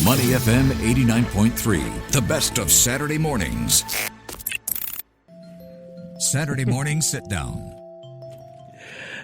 Money FM 89.3, the best of Saturday mornings. Saturday morning sit down.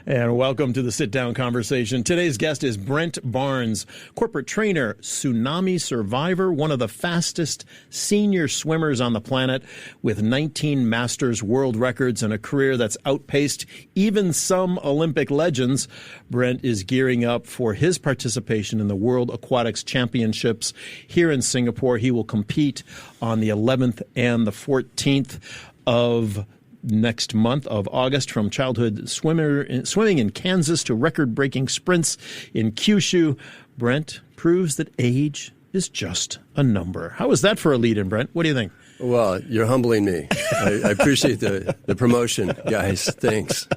And welcome to the sit-down conversation. Today's guest is Brent Barnes, corporate trainer, tsunami survivor, one of the fastest senior swimmers on the planet with 19 Masters world records and a career that's outpaced even some Olympic legends. Brent is gearing up for his participation in the World Aquatics Championships here in Singapore. He will compete on the 11th and the 14th of next month of August, from childhood swimming in Kansas to record-breaking sprints in Kyushu. Brent proves that age is just a number. How is that for a lead-in, Brent? What do you think? Well, you're humbling me. I appreciate the promotion, guys. Thanks.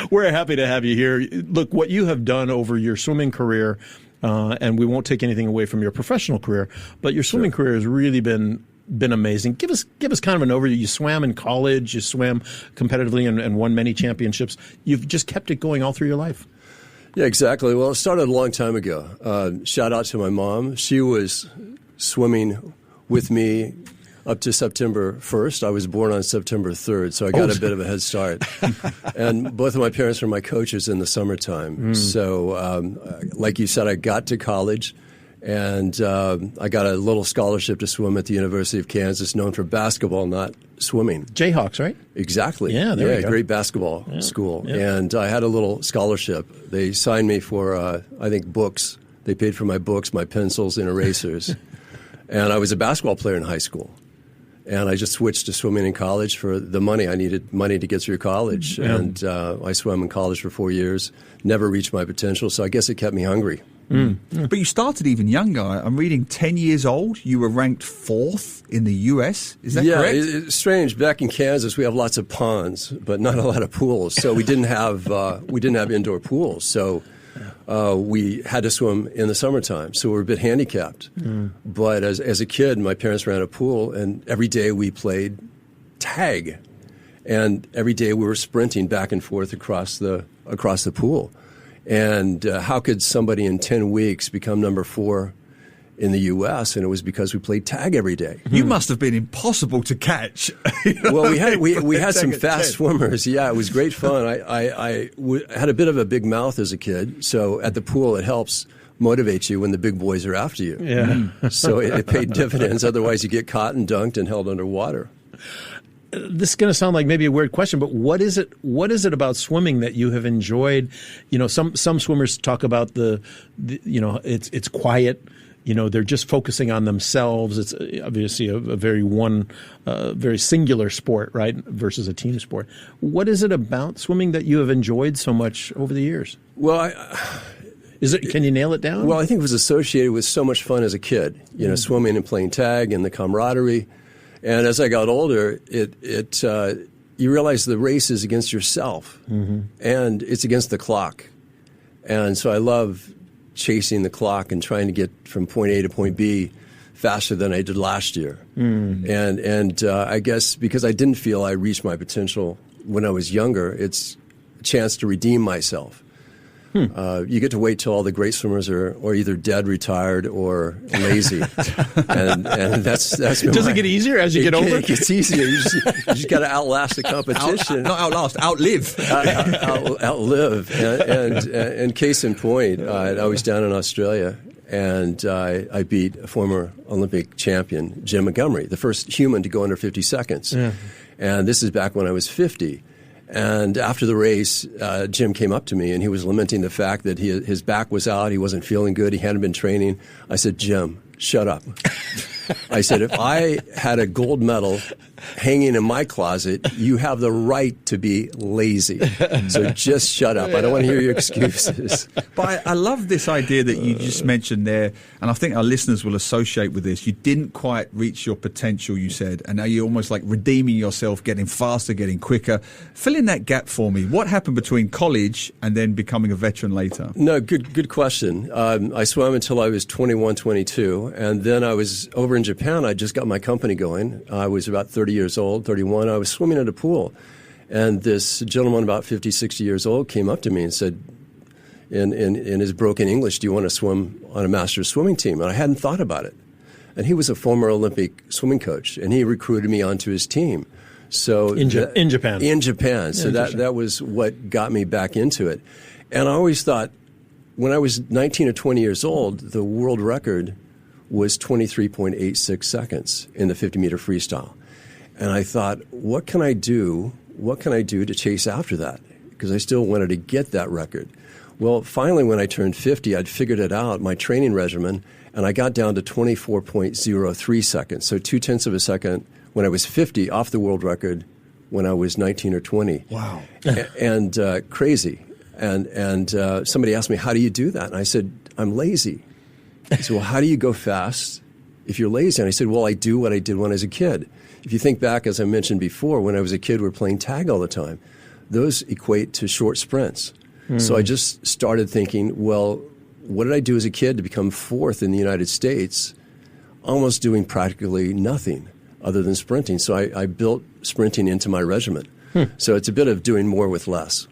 We're happy to have you here. Look, what you have done over your swimming career, and we won't take anything away from your professional career, but your swimming career has really been amazing. Give us kind of an overview. You swam in college, you swam competitively and won many championships. You've just kept it going all through your life. Yeah, exactly. Well, it started a long time ago. Shout out to my mom. She was swimming with me up to September 1st. I was born on September 3rd, so I got a bit of a head start. And both of my parents were my coaches in the summertime. So, like you said, I got to college. And I got a little scholarship to swim at the University of Kansas, known for basketball, not swimming. Jayhawks, right? Exactly. Yeah, there you go. Great basketball school. Yeah. And I had a little scholarship. They signed me for, I think, books. They paid for my books, my pencils, and erasers. And I was a basketball player in high school. And I just switched to swimming in college for the money. I needed money to get through college. Yeah. And I swam in college for 4 years, never reached my potential, so I guess it kept me hungry. But you started even younger. I'm reading 10 years old. You were ranked 4th in the U.S. Is that correct? Yeah, it's strange. Back in Kansas, we have lots of ponds, but not a lot of pools. So we didn't have indoor pools. So we had to swim in the summertime. So we were a bit handicapped. But as a kid, my parents ran a pool, and every day we played tag, and every day we were sprinting back and forth across the pool. And how could somebody in 10 weeks become number 4 in the U.S.? And it was because we played tag every day. You must have been impossible to catch. Well, we had some fast swimmers. Yeah, it was great fun. I had a bit of a big mouth as a kid, so at the pool it helps motivate you when the big boys are after you. Yeah. So it paid dividends. Otherwise, you get caught and dunked and held underwater. This is going to sound like maybe a weird question, but what is it about swimming that you have enjoyed? You know, some swimmers talk about the it's quiet. You know, they're just focusing on themselves. It's obviously a very singular sport, right, versus a team sport. What is it about swimming that you have enjoyed so much over the years? Well, can you nail it down? Well, I think it was associated with so much fun as a kid. You know, swimming and playing tag and the camaraderie. And as I got older, you realize the race is against yourself, and it's against the clock. And so I love chasing the clock and trying to get from point A to point B faster than I did last year. And I guess because I didn't feel I reached my potential when I was younger, it's a chance to redeem myself. You get to wait till all the great swimmers are either dead, retired, or lazy, and that's. Does it get easier as you get older? It gets easier. You just got to outlast the competition. Not outlast, outlive. Outlive. And case in point, I was down in Australia, and I beat a former Olympic champion, Jim Montgomery, the first human to go under 50 seconds. Yeah. And this is back when I was 50. And after the race, Jim came up to me, and he was lamenting the fact that his back was out. He wasn't feeling good. He hadn't been training. I said, Jim, shut up. I said, if I had a gold medal hanging in my closet, you have the right to be lazy. So just shut up. I don't want to hear your excuses. But I love this idea that you just mentioned there, and I think our listeners will associate with this. You didn't quite reach your potential, you said, and now you're almost like redeeming yourself, getting faster, getting quicker. Fill in that gap for me. What happened between college and then becoming a veteran later? No, good question. I swam until I was 21, 22, and then I was over in Japan. I just got my company going. I was about 30 years old, 31. I was swimming at a pool, and this gentleman about 50, 60 years old came up to me and said, in his broken English, do you want to swim on a master's swimming team? And I hadn't thought about it. And he was a former Olympic swimming coach, and he recruited me onto his team. So in Japan. In Japan. So that was what got me back into it. And I always thought, when I was 19 or 20 years old, the world record was 23.86 seconds in the 50-meter freestyle. And I thought, what can I do? What can I do to chase after that? Because I still wanted to get that record. Well, finally, when I turned 50, I'd figured it out, my training regimen, and I got down to 24.03 seconds. So 0.2 of a second when I was 50 off the world record when I was 19 or 20. Wow. And crazy. And somebody asked me, how do you do that? And I said, I'm lazy. He said, well, how do you go fast if you're lazy? And I said, well, I do what I did when I was a kid. If you think back, as I mentioned before, when I was a kid, we were playing tag all the time. Those equate to short sprints. So I just started thinking, well, what did I do as a kid to become fourth in the United States, almost doing practically nothing other than sprinting? So I built sprinting into my regimen. So it's a bit of doing more with less.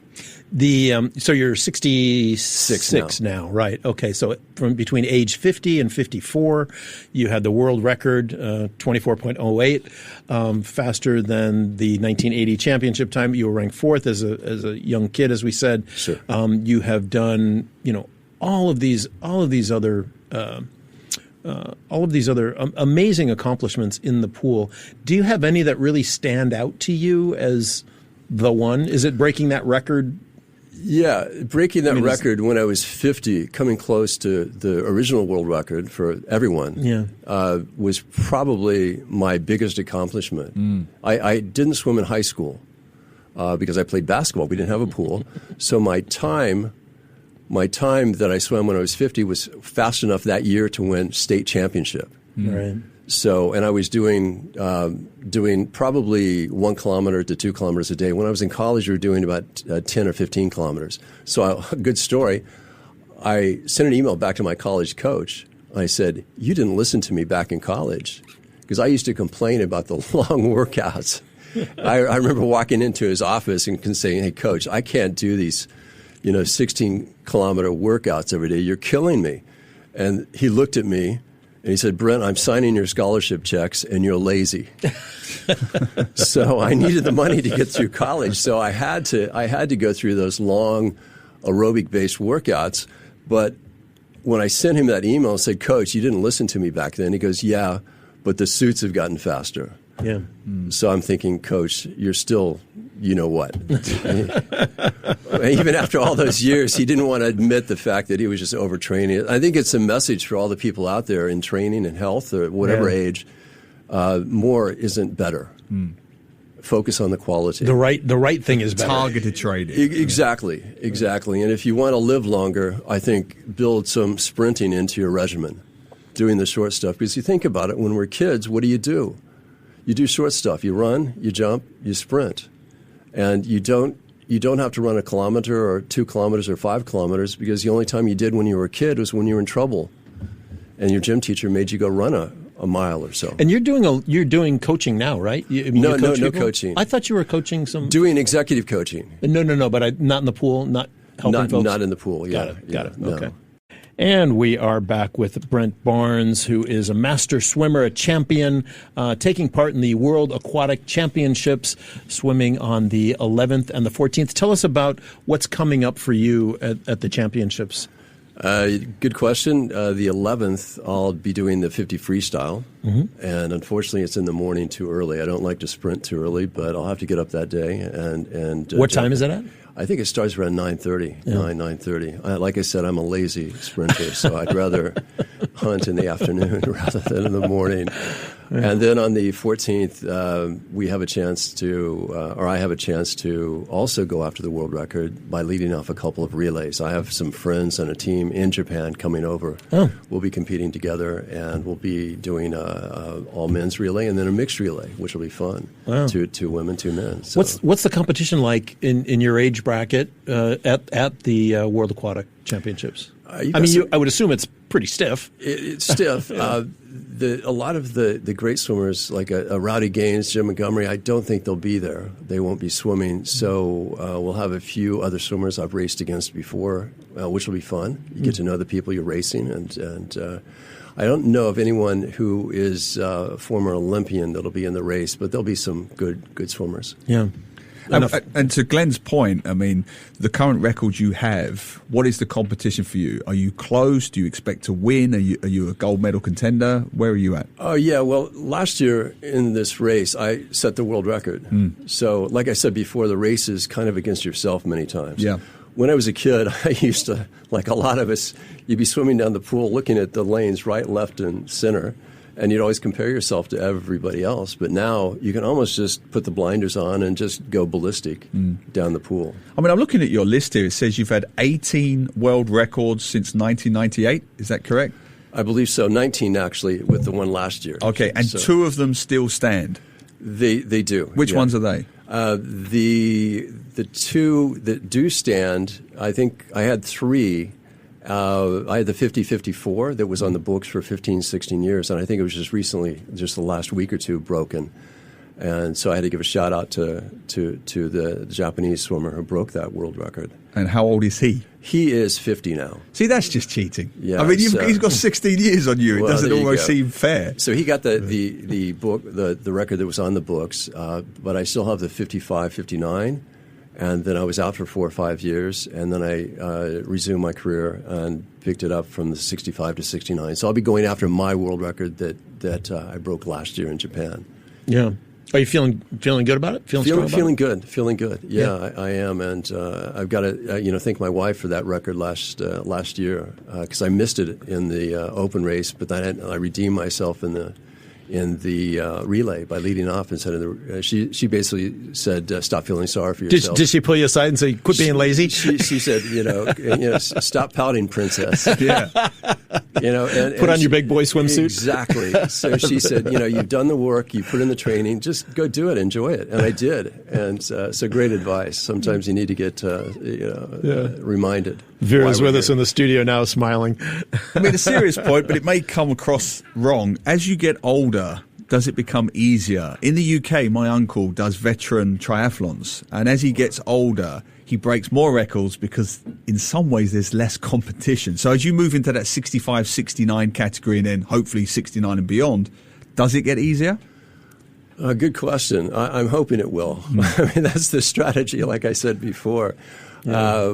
So you're 66 now, right? Okay, so from between age 50 and 54, you had the world record, 24.08, faster than the 1980 championship time. You were ranked fourth as a young kid, as we said. Sure. You have done, all of these other amazing accomplishments in the pool. Do you have any that really stand out to you as the one? Is it breaking that record? Yeah, breaking that record when I was 50, coming close to the original world record for everyone, was probably my biggest accomplishment. I didn't swim in high school because I played basketball. We didn't have a pool. So my time that I swam when I was 50 was fast enough that year to win state championship. Right. So, and I was doing probably 1 kilometer to 2 kilometers a day. When I was in college, we were doing about 10 or 15 kilometers. So, a good story. I sent an email back to my college coach. I said, "You didn't listen to me back in college," because I used to complain about the long workouts. I remember walking into his office and saying, "Hey, coach, I can't do these, 16-kilometer workouts every day. You're killing me." And he looked at me. And he said, "Brent, I'm signing your scholarship checks, and you're lazy." So I needed the money to get through college. So I had to go through those long aerobic-based workouts. But when I sent him that email and said, "Coach, you didn't listen to me back then," he goes, "Yeah, but the suits have gotten faster." Yeah. So I'm thinking, "Coach, you're still, you know what?" Even after all those years, he didn't want to admit the fact that he was just overtraining. I think it's a message for all the people out there in training and health or whatever age. More isn't better. Focus on the quality. The right thing is better. Targeted training. Exactly. And if you want to live longer, I think build some sprinting into your regimen, doing the short stuff. Because you think about it, when we're kids, what do? You do short stuff. You run, you jump, you sprint. And you don't have to run a kilometer or 2 kilometers or 5 kilometers, because the only time you did when you were a kid was when you were in trouble. And your gym teacher made you go run a mile or so. And you're doing coaching now, right? No coaching. I thought you were coaching some. Doing executive coaching. No, but not in the pool, not helping folks? Not in the pool, yeah. Got it. No. Okay. And we are back with Brent Barnes, who is a master swimmer, a champion, taking part in the World Aquatic Championships, swimming on the 11th and the 14th. Tell us about what's coming up for you at the championships. Good question. The 11th, I'll be doing the 50 freestyle, and unfortunately, it's in the morning too early. I don't like to sprint too early, but I'll have to get up that day. And what time is it at? I think it starts around 9:30. 9:30. Like I said, I'm a lazy sprinter, so I'd rather hunt in the afternoon rather than in the morning. And then on the 14th, we have a chance to, or I have a chance to also go after the world record by leading off a couple of relays. I have some friends and a team in Japan coming over. We'll be competing together, and we'll be doing a all men's relay and then a mixed relay, which will be fun. Wow. Two women, 2 men. So. What's the competition like in your age bracket at the World Aquatic Championships? I would assume it's pretty stiff. It's stiff. A lot of the great swimmers, like a Rowdy Gaines, Jim Montgomery, I don't think they'll be there. They won't be swimming. So we'll have a few other swimmers I've raced against before, which will be fun. You get to know the people you're racing. And I don't know of anyone who is a former Olympian that'll be in the race, but there'll be some good swimmers. Yeah. And to Glenn's point, I mean, the current record you have, what is the competition for you? Are you close? Do you expect to win? Are you a gold medal contender? Where are you at? Oh, yeah. Well, last year in this race, I set the world record. So, like I said before, the race is kind of against yourself many times. Yeah. When I was a kid, I used to, like a lot of us, you'd be swimming down the pool looking at the lanes right, left, and center. And you'd always compare yourself to everybody else. But now you can almost just put the blinders on and just go ballistic down the pool. I mean, I'm looking at your list here. It says you've had 18 world records since 1998. Is that correct? I believe so. 19, actually, with the one last year. Okay, and two of them still stand? They do. Which ones are they? The two that do stand, I think I had three. I had the 50-54 that was on the books for 15, 16 years, and I think it was just recently, just the last week or two, broken. And so I had to give a shout out to the Japanese swimmer who broke that world record. And how old is he? He is 50 now. See, that's just cheating. Yeah, I mean, he's got 16 years on you. It doesn't almost seem fair. So he got the book, the record that was on the books, but I still have the 55-59. And then I was out for 4 or 5 years, and then I resumed my career and picked it up from the 65 to 69. So I'll be going after my world record that I broke last year in Japan. Yeah. Are you feeling good about it? Feeling good. Yeah. I am, and I've got to thank my wife for that record last year because I missed it in the open race, but then I redeemed myself in the relay by leading off and said, she basically said, stop feeling sorry for yourself. Did she pull you aside and say, quit being lazy? She said, stop pouting, princess. Yeah. And put on your big boy swimsuit. Exactly. So she said, you've done the work, you put in the training, just go do it, enjoy it. And I did. And so great advice. Sometimes you need to get, reminded. Vera's with us in the studio now, smiling. I mean, a serious point, but it may come across wrong. As you get older, does it become easier? In the UK, my uncle does veteran triathlons, and as he gets older, he breaks more records because in some ways there's less competition. So as you move into that 65, 69 category and then hopefully 69 and beyond, does it get easier? Good question. I'm hoping it will. I mean, that's the strategy, like I said before. Yeah.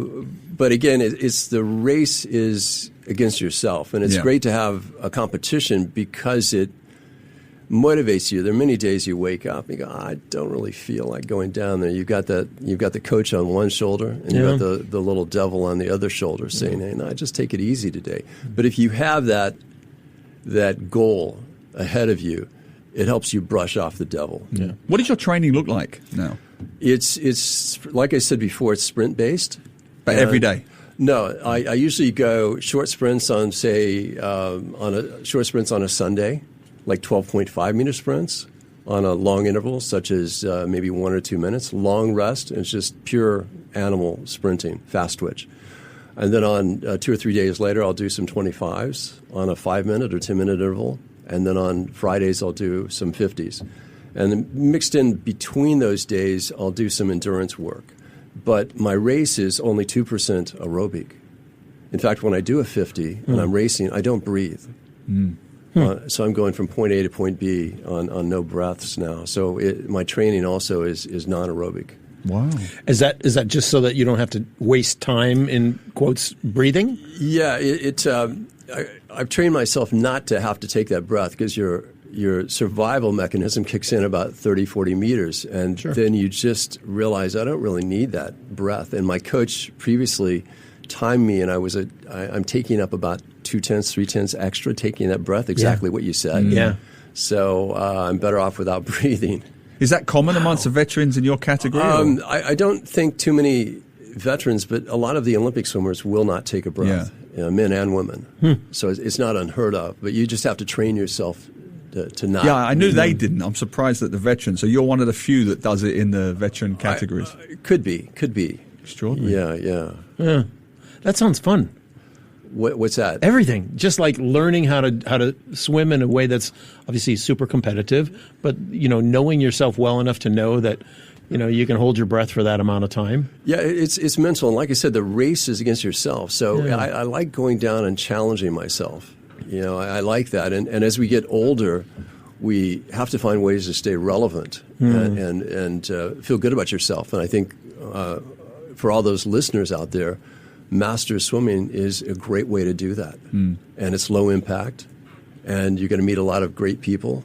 But again, it's the race is against yourself, and it's great to have a competition because it motivates you. There are many days you wake up and you go, I don't really feel like going down there. You've got the coach on one shoulder, and you've got the little devil on the other shoulder saying, hey, no, just take it easy today. But if you have that goal ahead of you, it helps you brush off the devil. Yeah. What does your training look like now? It's like I said before, it's sprint based. But every day? No, I usually go short sprints on, say, short sprints on a Sunday, like 12.5 meter sprints on a long interval, such as maybe 1 or 2 minutes. Long rest, and it's just pure animal sprinting, fast twitch. And then on 2 or 3 days later, I'll do some 25s on a 5-minute or 10-minute interval. And then on Fridays, I'll do some 50s. And then mixed in between those days, I'll do some endurance work. But my race is only 2% aerobic. In fact, when I do a 50 and I'm racing, I don't breathe. So I'm going from point A to point B on no breaths now. So my training also is non-aerobic. Wow. Is that just so that you don't have to waste time in, quotes, breathing? Yeah, I've trained myself not to have to take that breath because your survival mechanism kicks in about 30, 40 meters. And then you just realize I don't really need that breath. And my coach previously timed me, and I'm taking up about 2/10, 3/10 extra, taking that breath, exactly what you said. Yeah. So I'm better off without breathing. Is that common amongst the veterans in your category? I don't think too many veterans, but a lot of the Olympic swimmers will not take a breath, men and women. So it's not unheard of, but you just have to train yourself to not. Yeah, I knew they didn't. I'm surprised at the veterans. So you're one of the few that does it in the veteran categories. Could be. Extraordinary. Yeah. That sounds fun. What's that? Everything, just like learning how to swim in a way that's obviously super competitive, but knowing yourself well enough to know that you can hold your breath for that amount of time. Yeah, it's mental, and like I said, the race is against yourself. So I like going down and challenging myself. I like that, and as we get older, we have to find ways to stay relevant and feel good about yourself. And I think for all those listeners out there, master swimming is a great way to do that. And it's low impact, and you're going to meet a lot of great people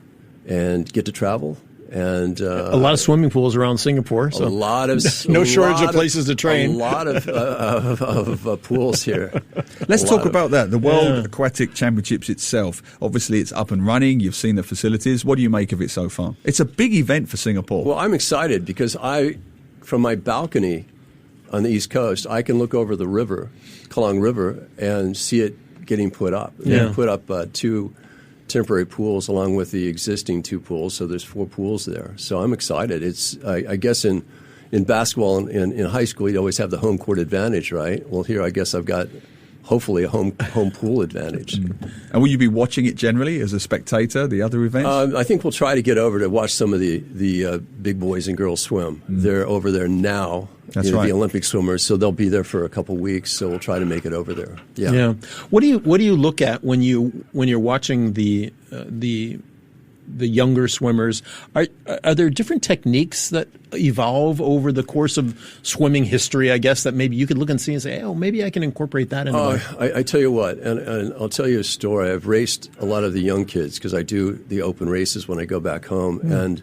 and get to travel. And a lot of swimming pools around Singapore. So a lot of no shortage of places to train. A lot of pools here. Let's talk about that. The World Aquatic Championships itself. Obviously, it's up and running. You've seen the facilities. What do you make of it so far? It's a big event for Singapore. Well, I'm excited because from my balcony on the East Coast, I can look over the river, Kallang River, and see it getting put up. Yeah. They put up 2 temporary pools along with the existing 2 pools, so there's 4 pools there. So I'm excited. It's I guess in basketball and in high school, you always have the home court advantage, right? Well, here I guess I've got hopefully a home pool advantage. And will you be watching it generally as a spectator, the other events? I think we'll try to get over to watch some of the big boys and girls swim. They're over there now. That's right. The Olympic swimmers, so they'll be there for a couple weeks. So we'll try to make it over there. Yeah. What do you look at when you're watching the younger swimmers? Are there different techniques that evolve over the course of swimming history, I guess, that maybe you could look and see and say, oh, maybe I can incorporate that into I tell you what, and I'll tell you a story. I've raced a lot of the young kids because I do the open races when I go back home, and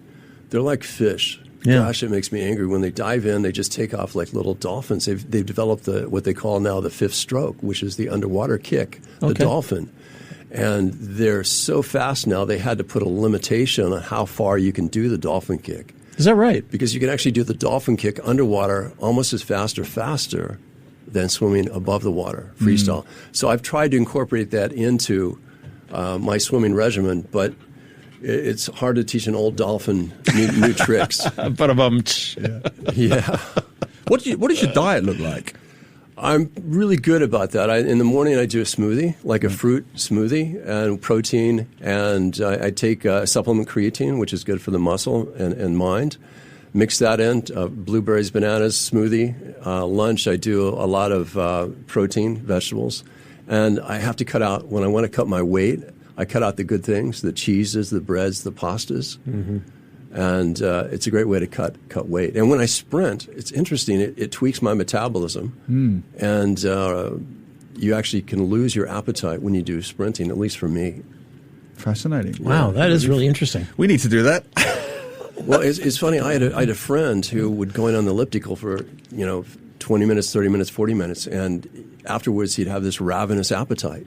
they're like fish. Yeah. Gosh, it makes me angry. When they dive in, they just take off like little dolphins. They've developed what they call now the 5th stroke, which is the underwater kick, the dolphin. And they're so fast now, they had to put a limitation on how far you can do the dolphin kick. Is that right? Because you can actually do the dolphin kick underwater almost as fast or faster than swimming above the water, freestyle. So I've tried to incorporate that into my swimming regimen, but it's hard to teach an old dolphin new tricks. Yeah. What does your diet look like? I'm really good about that. In the morning, I do a smoothie, like a fruit smoothie, and protein, and I take a supplement creatine, which is good for the muscle and mind. Mix that in, blueberries, bananas, smoothie. Lunch, I do a lot of protein, vegetables. And I have to cut out, when I want to cut my weight, I cut out the good things, the cheeses, the breads, the pastas. And it's a great way to cut weight. And when I sprint, it's interesting. It tweaks my metabolism. And you actually can lose your appetite when you do sprinting, at least for me. Fascinating. Wow, that is really interesting. We need to do that. Well, it's funny. I had a friend who would go in on the elliptical for 20 minutes, 30 minutes, 40 minutes, and afterwards he'd have this ravenous appetite.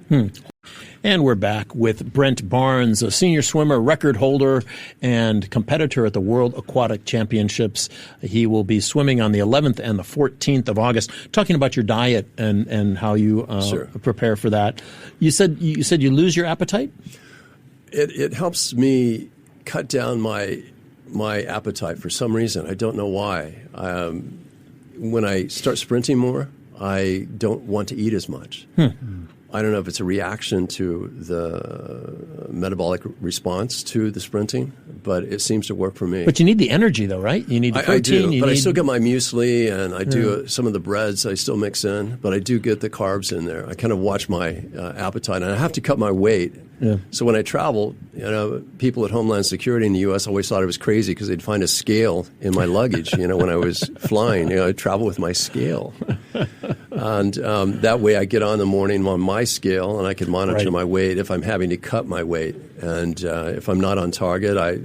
And we're back with Brent Barnes, a senior swimmer, record holder, and competitor at the World Aquatic Championships. He will be swimming on the 11th and the 14th of August. Talking about your diet and how you prepare for that. You said you lose your appetite? It helps me cut down my appetite for some reason. I don't know why. When I start sprinting more, I don't want to eat as much. I don't know if it's a reaction to the metabolic response to the sprinting, but it seems to work for me. But you need the energy, though, right? You need the protein. I do, I still get my muesli, and I do some of the breads I still mix in, but I do get the carbs in there. I kind of watch my appetite, and I have to cut my weight. Yeah. So when I travel, people at Homeland Security in the U.S. always thought I was crazy because they'd find a scale in my luggage. When I was flying, I'd travel with my scale, and that way I get on in the morning on my scale, and I can monitor my weight if I'm having to cut my weight, and if I'm not on target, I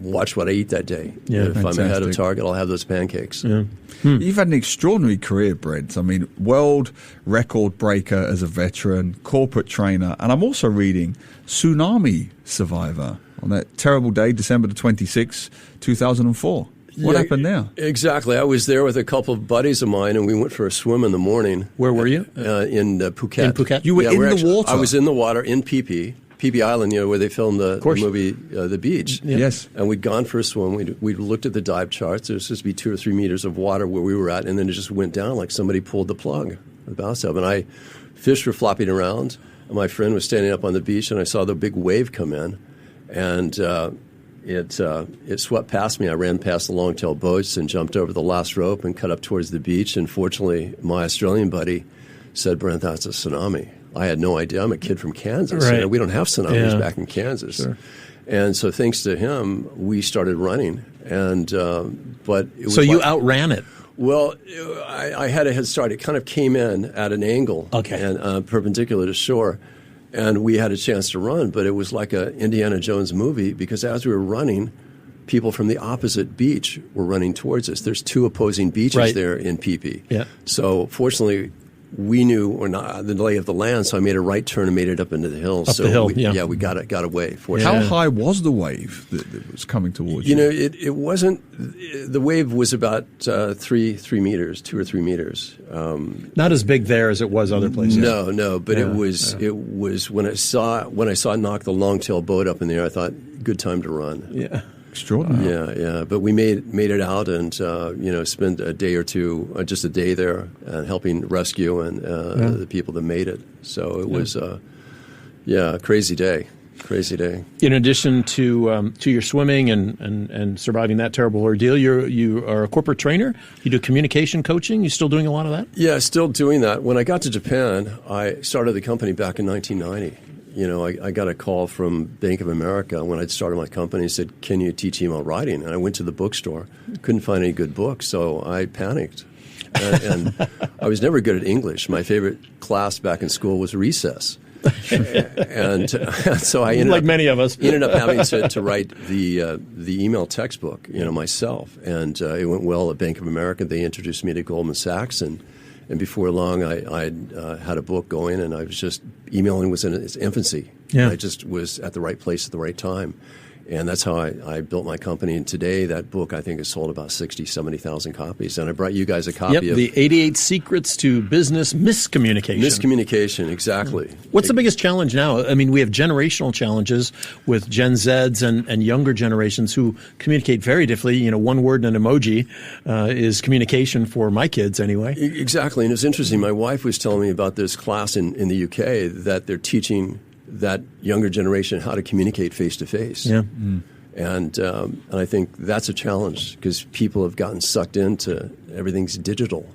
watch what I eat that day. Yeah, if I'm ahead of target, I'll have those pancakes. Yeah. You've had an extraordinary career, Brent. I mean, world record breaker as a veteran, corporate trainer, and I'm also reading tsunami survivor on that terrible day, December the 26th, 2004. What happened there? Exactly. I was there with a couple of buddies of mine, and we went for a swim in the morning. Where were you? In Phuket. In Phuket? You were in the water? I was in the water in Phi Phi Island, where they filmed the movie The Beach. Yeah. Yes. And we'd gone for a swim. We'd looked at the dive charts. There was supposed to be 2 or 3 meters of water where we were at, and then it just went down like somebody pulled the plug, the bathtub. And I fish were flopping around. And my friend was standing up on the beach, and I saw the big wave come in, and it swept past me. I ran past the long-tail boats and jumped over the last rope and cut up towards the beach. And fortunately, my Australian buddy said, "Brent, that's a tsunami." I had no idea. I'm a kid from Kansas. Right. You know, we don't have tsunamis back in Kansas. Sure. And so thanks to him, we started running. And but it was so you outran it. Well, I had a head start. It kind of came in at an angle and perpendicular to shore. And we had a chance to run, but it was like a Indiana Jones movie because as we were running, people from the opposite beach were running towards us. There's 2 opposing beaches there in PP. Yeah. So fortunately, we knew the lay of the land, so I made a right turn and made it up into the hills. Up the hill, we got away. How high was the wave that was coming towards you? You know, it wasn't. The wave was about 3 meters, 2 or 3 meters. Not as big there as it was other places. No, but it was when I saw it knock the long-tail boat up in the air, I thought, good time to run. Yeah. Extraordinary. Yeah. But we made it out and, spent a day or two, just a day there, helping rescue and the people that made it. So it was, a crazy day. Crazy day. In addition to your swimming and surviving that terrible ordeal, you are a corporate trainer. You do communication coaching. You still doing a lot of that? Yeah, still doing that. When I got to Japan, I started the company back in 1990. You know, I got a call from Bank of America when I'd started my company and said, "Can you teach email writing?" And I went to the bookstore, couldn't find any good books, so I panicked. And I was never good at English. My favorite class back in school was recess. And so I ended like many of us ended up having to write the email textbook, myself. And it went well at Bank of America. They introduced me to Goldman Sachs, and before long, I had a book going, and I was just emailing was in its infancy. Yeah. I just was at the right place at the right time. And that's how I built my company. And today, that book, I think, has sold about 60, 70,000 copies. And I brought you guys a copy of the 88 Secrets to Business Miscommunication. Miscommunication, exactly. What's the biggest challenge now? I mean, we have generational challenges with Gen Zs and younger generations who communicate very differently. One word and an emoji is communication for my kids anyway. Exactly. And it's interesting. My wife was telling me about this class in the UK that they're teaching that younger generation how to communicate face-to-face. Yeah. And I think that's a challenge because people have gotten sucked into everything's digital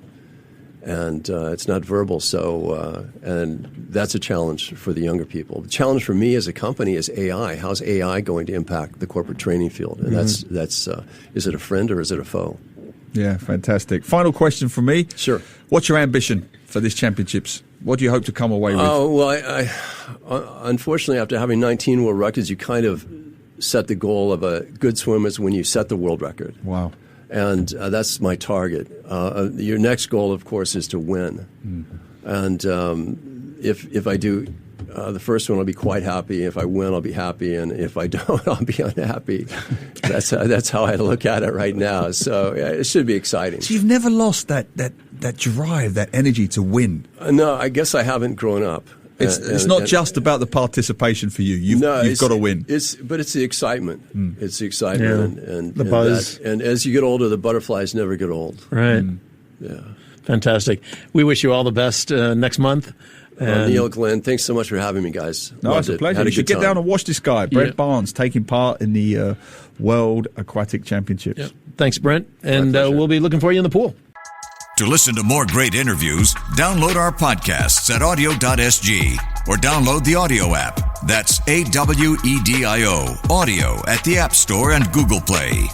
and it's not verbal. So and that's a challenge for the younger people. The challenge for me as a company is AI. How's AI going to impact the corporate training field? And that's is it a friend or is it a foe? Yeah, fantastic. Final question from me. Sure. What's your ambition for this championships? What do you hope to come away with? Oh, well, I unfortunately, after having 19 world records, you kind of set the goal of a good swimmer is when you set the world record. Wow. And that's my target. Your next goal, of course, is to win. And if I do the first one, I'll be quite happy. If I win, I'll be happy. And if I don't, I'll be unhappy. That's how I look at it right now. So it should be exciting. So you've never lost that drive, that energy to win? No, I guess I haven't grown up. It's not just about the participation for you. You've got to win. But it's the excitement. It's the excitement and the buzz. And as you get older, the butterflies never get old. Right. Yeah. Fantastic. We wish you all the best next month. Neil, Glenn, thanks so much for having me, guys. No, it's a pleasure. You should get down and watch this guy, Brent Barnes, taking part in the World Aquatic Championships. Yep. Thanks, Brent. And we'll be looking for you in the pool. To listen to more great interviews, download our podcasts at audio.sg or download the audio app. That's AWEDIO, audio at the App Store and Google Play.